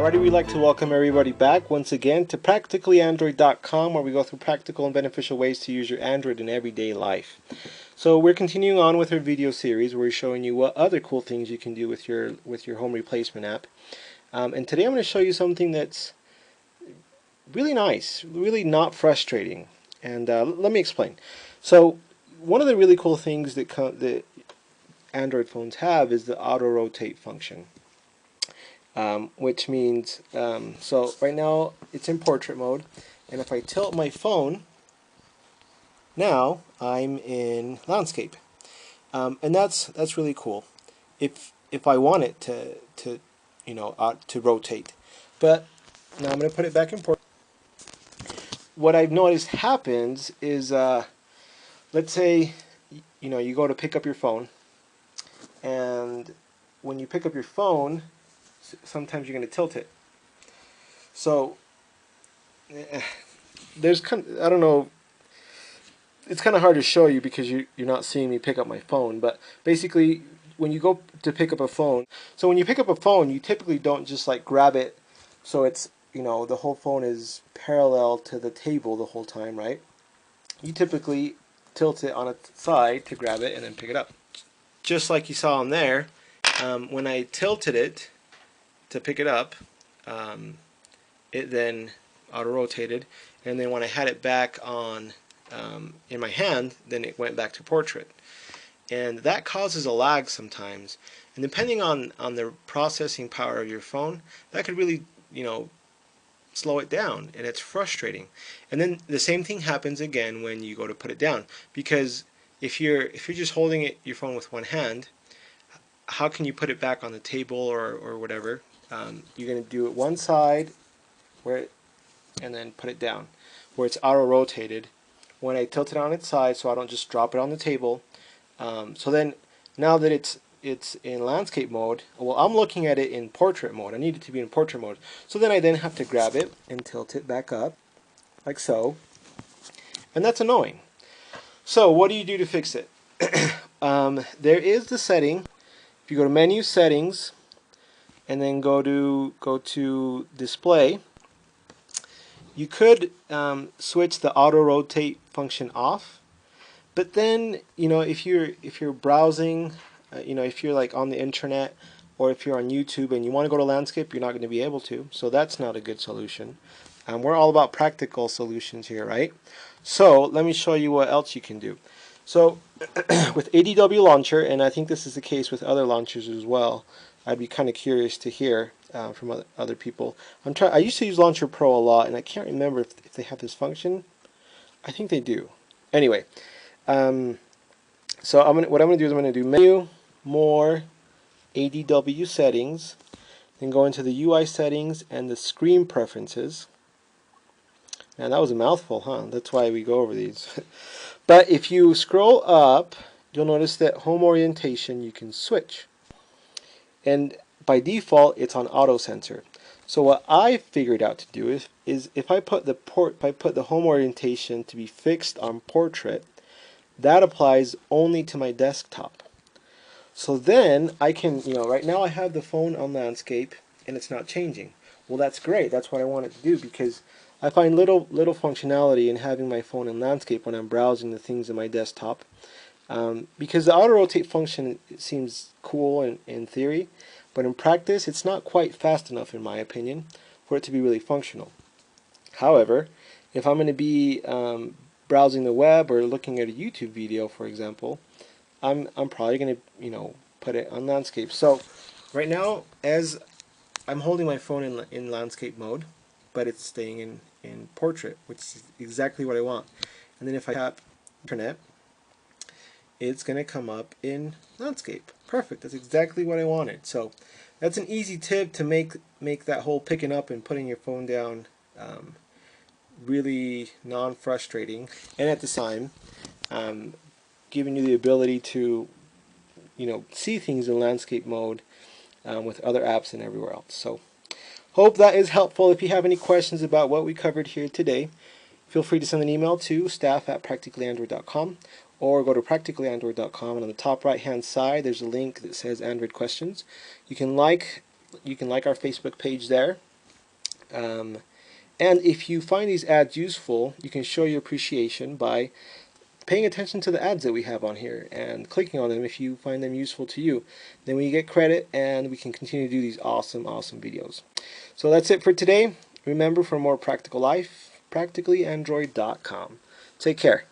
Alrighty, we'd like to welcome everybody back once again to practicallyandroid.com, where we go through practical and beneficial ways to use your Android in everyday life. So we're continuing on with our video series where we're showing you what other cool things you can do with your home replacement app. And today I'm going to show you something that's really nice, really not frustrating. And let me explain. So one of the really cool things that Android phones have is the auto rotate function. Which means, so right now it's in portrait mode, and if I tilt my phone, now I'm in landscape, and that's really cool. If I want it to to rotate, but now I'm going to put it back in portrait. What I've noticed happens is, let's say you go to pick up your phone, and when you pick up your phone, sometimes you're going to tilt it. So there's I don't know, it's kind of hard to show you because you're not seeing me pick up my phone, but basically when you go to pick up a phone, so when you pick up a phone, you typically don't just like grab it so it's, the whole phone is parallel to the table the whole time, right? You typically tilt it on its side to grab it and then pick it up. Just like you saw on there, when I tilted it to pick it up, it then auto-rotated, and then when I had it back on in my hand, then it went back to portrait. And that causes a lag sometimes, and depending on the processing power of your phone, that could really slow it down, and it's frustrating. And then the same thing happens again when you go to put it down, because if you're just holding your phone with one hand, how can you put it back on the table or whatever? You're going to do it one side and then put it down where it's auto rotated. When I tilt it on its side, so I don't just drop it on the table. So then now that it's in landscape mode, well, I'm looking at it in portrait mode. I need it to be in portrait mode. So then I then have to grab it and tilt it back up like so, and that's annoying. So what do you do to fix it? There is the setting. If you go to menu settings and then go to display, you could switch the auto rotate function off. But then if you're browsing, if you're like on the internet or if you're on YouTube and you want to go to landscape, you're not going to be able to. So that's not a good solution. We're all about practical solutions here, right? So let me show you what else you can do. So with ADW launcher, and I think this is the case with other launchers as well, I'd be kind of curious to hear from other people. I used to use Launcher Pro a lot, and I can't remember if they have this function. I think they do. Anyway, so what I'm going to do is I'm going to do menu, more, ADW settings, then go into the UI settings and the screen preferences. Man, that was a mouthful, huh? That's why we go over these. But if you scroll up, you'll notice that home orientation you can switch. And by default, it's on auto sensor. So what I figured out to do is if I put the home orientation to be fixed on portrait, that applies only to my desktop. So then I can, right now I have the phone on landscape and it's not changing. Well, that's great. That's what I want it to do, because I find little functionality in having my phone in landscape when I'm browsing the things in my desktop. Because the auto rotate function seems cool in theory, but in practice it's not quite fast enough, in my opinion, for it to be really functional. However, if I'm going to be browsing the web or looking at a YouTube video, for example, I'm probably going to put it on landscape. So right now, as I'm holding my phone in landscape mode, but it's staying in portrait, which is exactly what I want. And then if I tap internet, it's going to come up in landscape. Perfect. That's exactly what I wanted. So that's an easy tip to make that whole picking up and putting your phone down really non-frustrating, and at the same time giving you the ability to see things in landscape mode with other apps and everywhere else. So hope that is helpful. If you have any questions about what we covered here today, feel free to send an email to staff@practicallyandroid.com, or go to practicallyandroid.com, and on the top right hand side there's a link that says Android questions. You can like our Facebook page there, And if you find these ads useful, you can show your appreciation by paying attention to the ads that we have on here and clicking on them if you find them useful to you. Then we get credit and we can continue to do these awesome videos. So that's it for today. Remember, for more practical life, practicallyandroid.com. Take care.